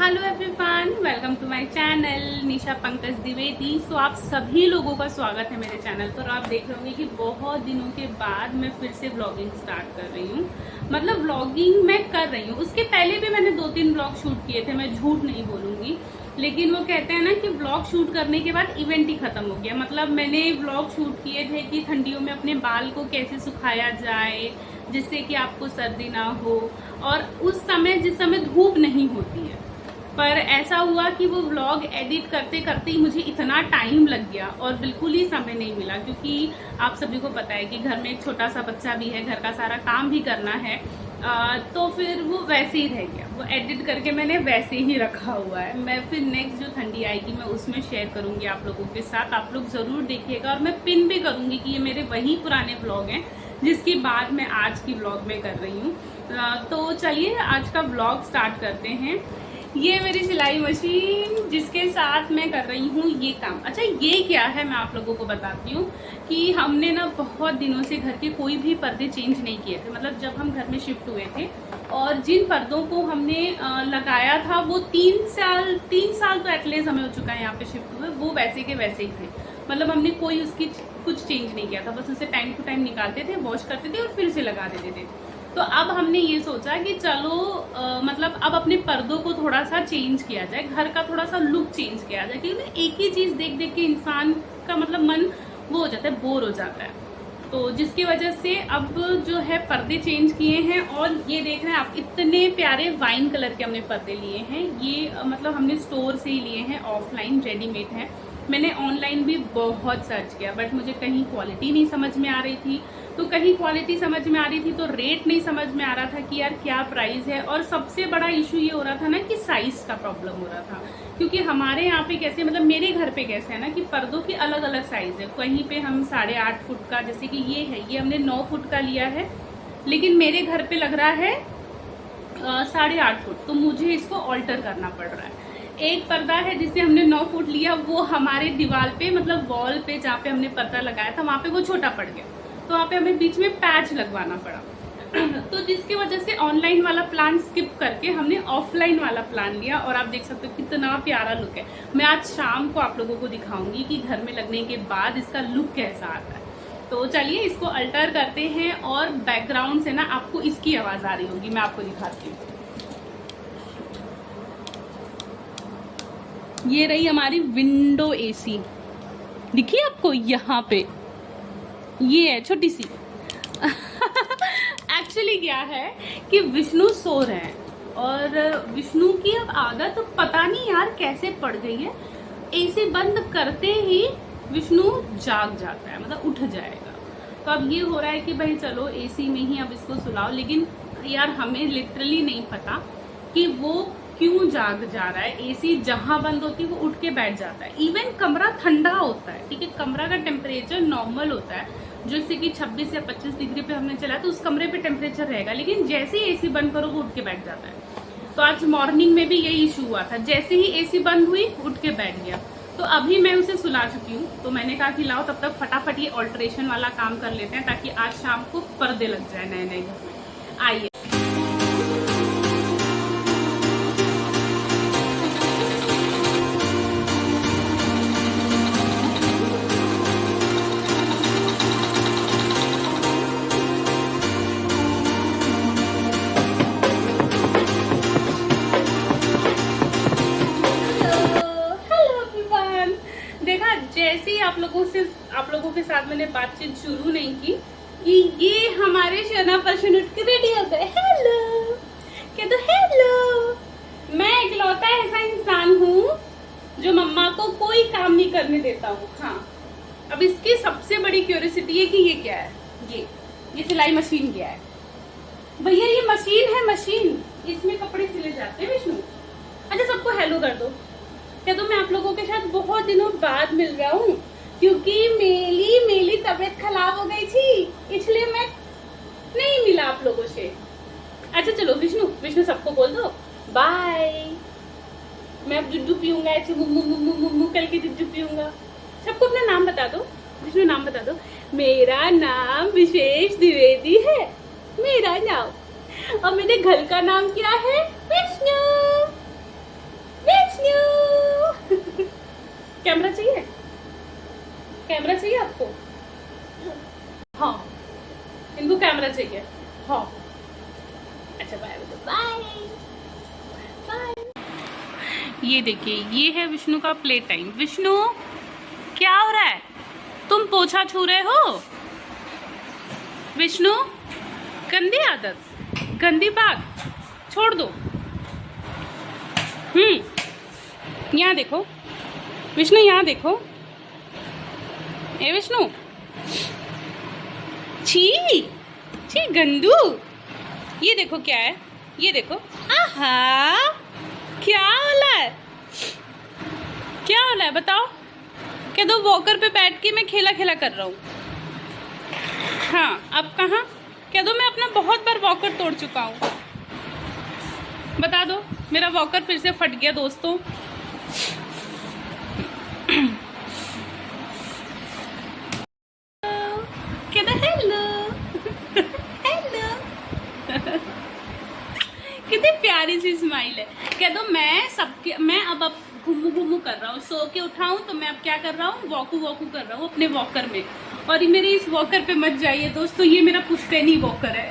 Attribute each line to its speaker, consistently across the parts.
Speaker 1: Hello everyone, welcome to my channel Nisha Pankaj Dwivedi. So आप सभी लोगों का स्वागत है मेरे चैनल पर। आप देख रहे होंगे कि बहुत दिनों के बाद मैं फिर से व्लॉगिंग स्टार्ट कर रही हूँ। मतलब व्लॉगिंग मैं कर रही हूँ, उसके पहले भी मैंने 2-3 व्लॉग शूट किए थे, मैं झूठ नहीं बोलूँगी। लेकिन वो कहते हैं ना कि व्लॉग शूट करने के बाद इवेंट ही खत्म हो गया। मतलब मैंने व्लॉग शूट किए थे कि ठंडियों में अपने बाल को कैसे सुखाया जाए जिससे कि आपको सर्दी ना हो, और उस समय जिस समय धूप नहीं होती है। पर ऐसा हुआ कि वो व्लॉग एडिट करते करते ही मुझे इतना टाइम लग गया और बिल्कुल ही समय नहीं मिला, क्योंकि आप सभी को पता है कि घर में एक छोटा सा बच्चा भी है, घर का सारा काम भी करना है। तो फिर वो वैसे ही रह गया। वो एडिट करके मैंने वैसे ही रखा हुआ है। मैं फिर नेक्स्ट जो ठंडी आएगी मैं उसमें शेयर करूंगी आप लोगों के साथ। आप लोग ज़रूर देखिएगा, और मैं पिन भी करूंगी कि ये मेरे वही पुराने व्लॉग हैं जिसकी बात मैं आज की व्लॉग में कर रही हूँ। तो चलिए आज का व्लॉग स्टार्ट करते हैं। ये मेरी सिलाई मशीन जिसके साथ मैं कर रही हूँ ये काम। अच्छा, ये क्या है मैं आप लोगों को बताती हूँ कि हमने ना बहुत दिनों से घर के कोई भी पर्दे चेंज नहीं किए थे। मतलब जब हम घर में शिफ्ट हुए थे और जिन पर्दों को हमने लगाया था वो 3 साल तो एटलीस्ट हमें हो चुका है यहाँ पे शिफ्ट हुए, वो वैसे के वैसे ही थे। मतलब हमने कोई उसकी कुछ चेंज नहीं किया था, बस उसे टाइम टू टाइम निकालते थे, वॉश करते थे और फिर से लगा देते थे। तो अब हमने ये सोचा कि चलो मतलब अब अपने पर्दों को थोड़ा सा चेंज किया जाए, घर का थोड़ा सा लुक चेंज किया जाए, क्योंकि एक ही चीज देख देख के इंसान का मतलब मन वो हो जाता है, बोर हो जाता है। तो जिसकी वजह से अब जो है पर्दे चेंज किए हैं। और ये देख रहे हैं आप, इतने प्यारे वाइन कलर के हमने पर्दे लिए हैं। ये मतलब हमने स्टोर से ही लिए हैं, ऑफलाइन रेडीमेड है। मैंने ऑनलाइन भी बहुत सर्च किया बट मुझे कहीं क्वालिटी नहीं समझ में आ रही थी, तो कहीं क्वालिटी समझ में आ रही थी तो रेट नहीं समझ में आ रहा था कि यार क्या प्राइस है। और सबसे बड़ा इशू ये हो रहा था ना कि साइज का प्रॉब्लम हो रहा था, क्योंकि हमारे यहाँ पे कैसे, मतलब मेरे घर पे कैसे है ना कि पर्दों की अलग अलग साइज है। कहीं पे हम 8.5 फुट का, जैसे कि ये है, ये हमने 9 फुट का लिया है, लेकिन मेरे घर पे लग रहा है 8.5 फुट, तो मुझे इसको ऑल्टर करना पड़ रहा है। एक पर्दा है जिसे हमने 9 फुट लिया, वो हमारे दीवार पे मतलब वॉल पे जहाँ पे हमने पर्दा लगाया था वहां पे वो छोटा पड़ गया, तो वहाँ पे हमें बीच में पैच लगवाना पड़ा। तो जिसकी वजह से ऑनलाइन वाला प्लान स्किप करके हमने ऑफलाइन वाला प्लान लिया, और आप देख सकते हो कितना प्यारा लुक है। मैं आज शाम को आप लोगों को दिखाऊंगी कि घर में लगने के बाद इसका लुक कैसा आता है। तो चलिए इसको अल्टर करते हैं, और बैकग्राउंड से ना आपको इसकी आवाज आ रही होगी, मैं आपको दिखाती हूँ। ये रही हमारी विंडो एसी, दिखी आपको यहाँ पे, ये है छोटी सी। एक्चुअली क्या है कि विष्णु सो रहे हैं, और विष्णु की अब आदत तो पता नहीं यार कैसे पड़ गई है, एसी बंद करते ही विष्णु जाग जाता है, मतलब उठ जाएगा। तो अब ये हो रहा है कि भाई चलो एसी में ही अब इसको सुलाओ, लेकिन यार हमें लिटरली नहीं पता कि वो क्यों जाग जा रहा है। एसी जहां बंद होती है वो उठ के बैठ जाता है। इवन कमरा ठंडा होता है, ठीक है, कमरा का टेम्परेचर नॉर्मल होता है, जैसे कि 26 या 25 डिग्री पे हमने चलाया तो उस कमरे पे टेम्परेचर रहेगा, लेकिन जैसे ही एसी बंद करो वो उठ के बैठ जाता है। तो आज मॉर्निंग में भी यही इशू हुआ था, जैसे ही एसी बंद हुई उठ के बैठ गया। तो अभी मैं उसे सुला चुकी हूँ, तो मैंने कहा कि लाओ तब तक फटाफट ये ऑल्ट्रेशन वाला काम कर लेते हैं, ताकि आज शाम को पर्दे लग जाए नए नए घर में। आइए। देखा, जैसे ही आप लोगों के साथ मैंने बातचीत शुरू नहीं की कि ये हमारे शना पर्सन उठ के रेडी हो गए। हेलो क्या, तो हेलो। मैं इकलौता ऐसा इंसान हूँ जो मम्मा को कोई काम नहीं करने देता हूँ। हाँ, अब इसकी सबसे बड़ी क्यूरियोसिटी है कि ये क्या है, ये सिलाई मशीन क्या है। भैया ये मशीन है, मशीन, इसमें कपड़े सिले जाते हैं विष्णु। अच्छा सबको हेलो कर दो। क्या तो मैं आप लोगों के साथ बहुत दिनों बाद मिल रहा हूँ, क्योंकि मेरी तबीयत खराब हो गई थी, इसलिए मैं नहीं मिला आप लोगों से। अच्छा चलो विष्णु सबको बोल दो बाय। मैं अब जुड्डू पीऊंगा, ऐसे मुम्मू मुम्मू मुम्मू करके जुड्डू पीऊंगा। सबको अपना नाम बता दो, विष्णु नाम बता दो। मेरा नाम विशेष द्विवेदी है, मेरा नाम, और मेरे घर का नाम क्या है, विष्णु। कैमरा चाहिए आपको? हाँ, इनको कैमरा चाहिए। हाँ, अच्छा बाय बाय बाय। ये देखिए, ये है विष्णु का प्ले टाइम। विष्णु क्या हो रहा है? तुम पोछा छू रहे हो? विष्णु, गंदी आदत, गंदी बात, छोड़ दो। यहाँ देखो विष्णु, यहाँ देखो। ए विष्णु, छी छी गंदू। ये देखो क्या है, ये देखो। आहा, क्या होला है, क्या होला है बताओ? कह दो वॉकर पे बैठ के मैं खेला खेला कर रहा हूँ। हाँ, अब कहाँ? कह दो मैं अपना बहुत बार वॉकर तोड़ चुका हूँ। बता दो, मेरा वॉकर फिर से फट गया दोस्तों। हेलो हेलो कितनी प्यारी सी स्माइल है। कह दो मैं अब घुमू घुमू कर रहा हूँ, सो के उठाऊं तो मैं अब क्या कर रहा हूँ, वॉकू वॉकू कर रहा हूँ अपने वॉकर में। और ये मेरे इस वॉकर पे मत जाइए दोस्तों, ये मेरा पुश्तैनी वॉकर है।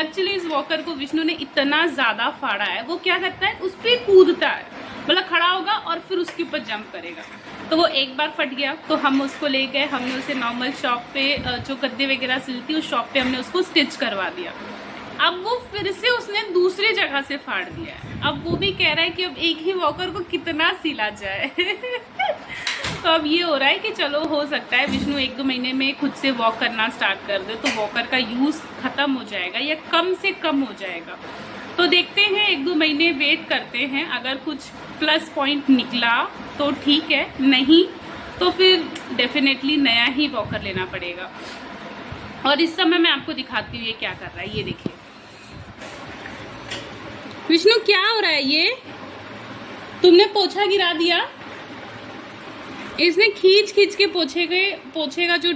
Speaker 1: एक्चुअली इस वॉकर को विष्णु ने इतना ज्यादा फाड़ा है, वो क्या करता है, उस पर कूदता है, मतलब खड़ा होगा और फिर उसके ऊपर जंप करेगा। तो वो एक बार फट गया तो हम उसको ले गए, हमने उसे नॉर्मल शॉप पे जो गद्दे वगैरह सिलती है उस शॉप पे हमने उसको स्टिच करवा दिया। अब वो फिर से उसने दूसरी जगह से फाड़ दिया है। अब वो भी कह रहा है कि अब एक ही वॉकर को कितना सिला जाए। तो अब ये हो रहा है कि चलो हो सकता है विष्णु 1-2 महीने में खुद से वॉक करना स्टार्ट कर दे तो वॉकर का यूज़ ख़त्म हो जाएगा या कम से कम हो जाएगा। तो देखते हैं, 1-2 महीने वेट करते हैं, अगर कुछ प्लस पॉइंट निकला तो ठीक है, नहीं तो फिर डेफिनेटली नया ही वॉकर लेना पड़ेगा। और इस समय मैं आपको दिखाती हूँ ये क्या कर रहा है। ये देखिए विष्णु, क्या हो रहा है? ये तुमने पोछा गिरा दिया। इसने खींच खींच के पोछेगा जो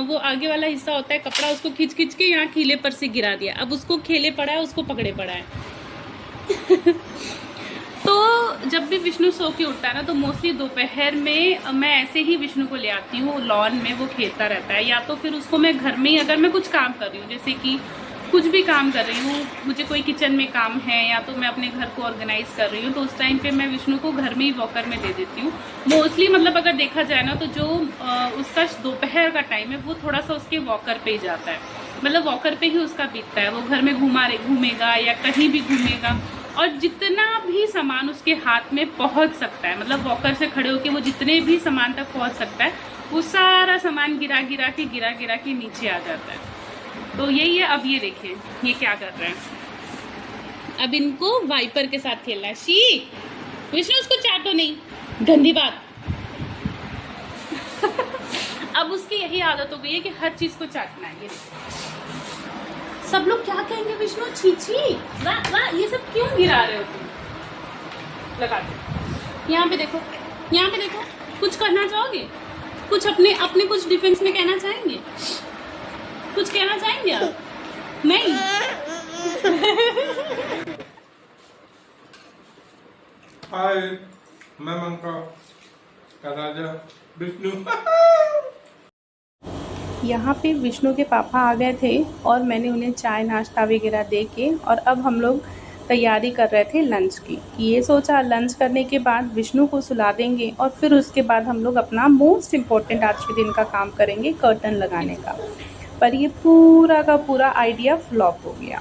Speaker 1: वो आगे वाला हिस्सा होता है कपड़ा, उसको खींच खींच के यहाँ खीले पर से गिरा दिया। अब उसको खेले पड़ा है, उसको पकड़े पड़ा है। तो जब भी विष्णु सो के उठता है ना, तो मोस्टली दोपहर में मैं ऐसे ही विष्णु को ले आती हूँ लॉन में, वो खेलता रहता है। या तो फिर उसको मैं घर में ही, अगर मैं कुछ काम कर रही हूँ, जैसे कि कुछ भी काम कर रही हूँ, मुझे कोई किचन में काम है या तो मैं अपने घर को ऑर्गेनाइज कर रही हूँ, तो उस टाइम पे मैं विष्णु को घर में ही वॉकर में दे देती हूँ मोस्टली। मतलब अगर देखा जाए ना तो जो उसका दोपहर का टाइम है वो थोड़ा सा उसके वॉकर पे ही जाता है, मतलब वॉकर पे ही उसका बीतता है। वो घर में घूमेगा या कहीं भी घूमेगा, और जितना भी सामान उसके हाथ में पहुंच सकता है, मतलब वॉकर से खड़े होकर वो जितने भी सामान तक पहुंच सकता है, वो सारा सामान गिरा गिरा के नीचे आ जाता है। तो यही है। अब ये देखिए ये क्या कर रहे हैं, अब इनको वाइपर के साथ खेलना है। शी विष्णु, उसको चाटो नहीं, गंदी बात। अब उसकी यही आदत हो गई है कि हर चीज को चाटना है। ये सब लोग क्या कहेंगे, विष्णु छी वाह वाह, ये सब क्यों गिरा रहे हो तुम? लगा दो। यहाँ पे देखो, यहाँ पे देखो। कुछ करना चाहोगे? कुछ अपने कुछ डिफेंस में कहना चाहेंगे? कुछ कहना चाहेंगे आप? नहीं।
Speaker 2: हाय, मैं मंका का राजा विष्णु।
Speaker 3: यहाँ पे विष्णु के पापा आ गए थे और मैंने उन्हें चाय नाश्ता वगैरह दे के, और अब हम लोग तैयारी कर रहे थे लंच की। ये सोचा लंच करने के बाद विष्णु को सुला देंगे और फिर उसके बाद हम लोग अपना मोस्ट इम्पॉर्टेंट आज के दिन का काम करेंगे, कर्टन लगाने का। पर ये पूरा का पूरा आइडिया फ्लॉप हो गया,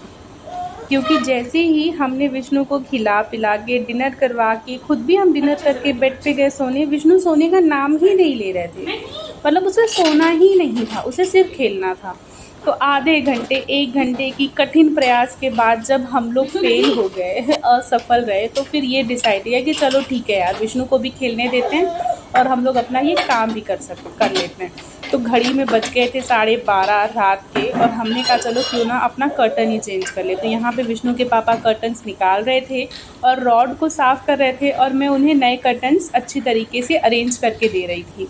Speaker 3: क्योंकि जैसे ही हमने विष्णु को खिला पिला के डिनर करवा के, खुद भी हम डिनर करके बेड पे गए सोने, विष्णु सोने का नाम ही नहीं ले रहे थे। मतलब उसे सोना ही नहीं था, उसे सिर्फ खेलना था। तो आधे घंटे 1 घंटे की कठिन प्रयास के बाद जब हम लोग फेल हो गए, असफल रहे, तो फिर ये डिसाइड किया कि चलो ठीक है यार, विष्णु को भी खेलने देते हैं और हम लोग अपना ये काम भी कर लेते हैं। तो घड़ी में बज गए थे 12:30 रात के, और हमने कहा चलो क्यों ना अपना कर्टन ही चेंज कर ले। तो यहाँ पे विष्णु के पापा कर्टन्स निकाल रहे थे और रॉड को साफ़ कर रहे थे, और मैं उन्हें नए कर्टन्स अच्छी तरीके से अरेंज करके दे रही थी।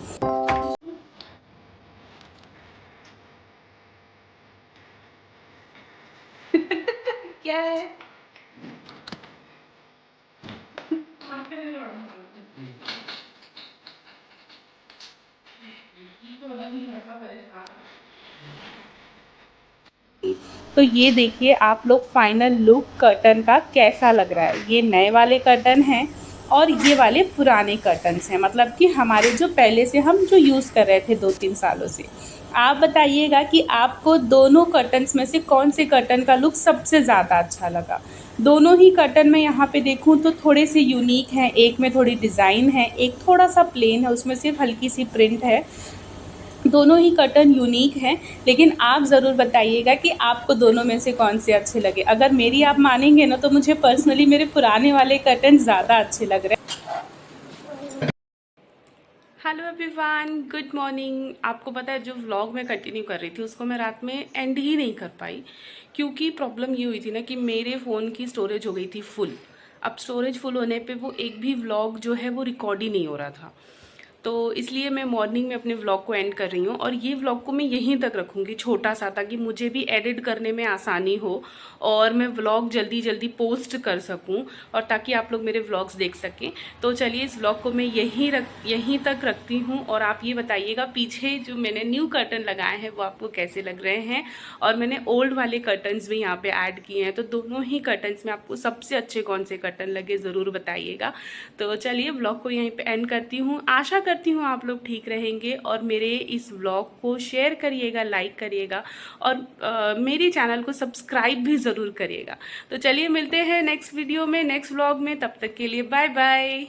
Speaker 1: क्या है?
Speaker 3: तो ये देखिए आप लोग फाइनल लुक कर्टन का कैसा लग रहा है। ये नए वाले कर्टन हैं और ये वाले पुराने कर्टन्स हैं, मतलब कि हमारे जो पहले से हम जो यूज़ कर रहे थे 2-3 सालों से। आप बताइएगा कि आपको दोनों कर्टन्स में से कौन से कर्टन का लुक सबसे ज़्यादा अच्छा लगा। दोनों ही कर्टन में यहाँ पे देखूँ तो थोड़े से यूनिक हैं, एक में थोड़ी डिज़ाइन है, एक थोड़ा सा प्लेन है, उसमें सिर्फ हल्की सी प्रिंट है। दोनों ही कर्टन यूनिक हैं, लेकिन आप ज़रूर बताइएगा कि आपको दोनों में से कौन से अच्छे लगे। अगर मेरी आप मानेंगे ना तो मुझे पर्सनली मेरे पुराने वाले कर्टन ज़्यादा अच्छे लग रहे हैं। Hello everyone, good morning. आपको पता है जो व्लॉग मैं कंटिन्यू कर रही थी उसको मैं रात में एंड ही नहीं कर पाई, क्योंकि प्रॉब्लम ये हुई थी ना कि मेरे फ़ोन की स्टोरेज हो गई थी फुल। अब स्टोरेज फुल होने पे वो एक भी व्लॉग जो है वो रिकॉर्ड ही नहीं हो रहा था, तो इसलिए मैं मॉर्निंग में अपने व्लॉग को एंड कर रही हूँ। और ये व्लॉग को मैं यहीं तक रखूँगी छोटा सा, ताकि मुझे भी एडिट करने में आसानी हो और मैं व्लॉग जल्दी जल्दी पोस्ट कर सकूँ और ताकि आप लोग मेरे व्लॉग्स देख सकें। तो चलिए इस व्लॉग को मैं यहीं तक रखती हूँ। और आप ये बताइएगा पीछे जो मैंने न्यू कर्टन लगाए हैं वो आपको कैसे लग रहे हैं, और मैंने ओल्ड वाले कर्टन्स भी यहाँ पे ऐड किए हैं, तो दोनों ही कर्टन्स में आपको सबसे अच्छे कौन से कर्टन लगे ज़रूर बताइएगा। तो चलिए व्लॉग को यहीं पे एंड करती हूँ। आशा करती हूँ आप लोग ठीक रहेंगे और मेरे इस व्लॉग को शेयर करिएगा, लाइक करिएगा और मेरे चैनल को सब्सक्राइब भी ज़रूर करिएगा। तो चलिए मिलते हैं नेक्स्ट वीडियो में, नेक्स्ट व्लॉग में। तब तक के लिए बाय बाय।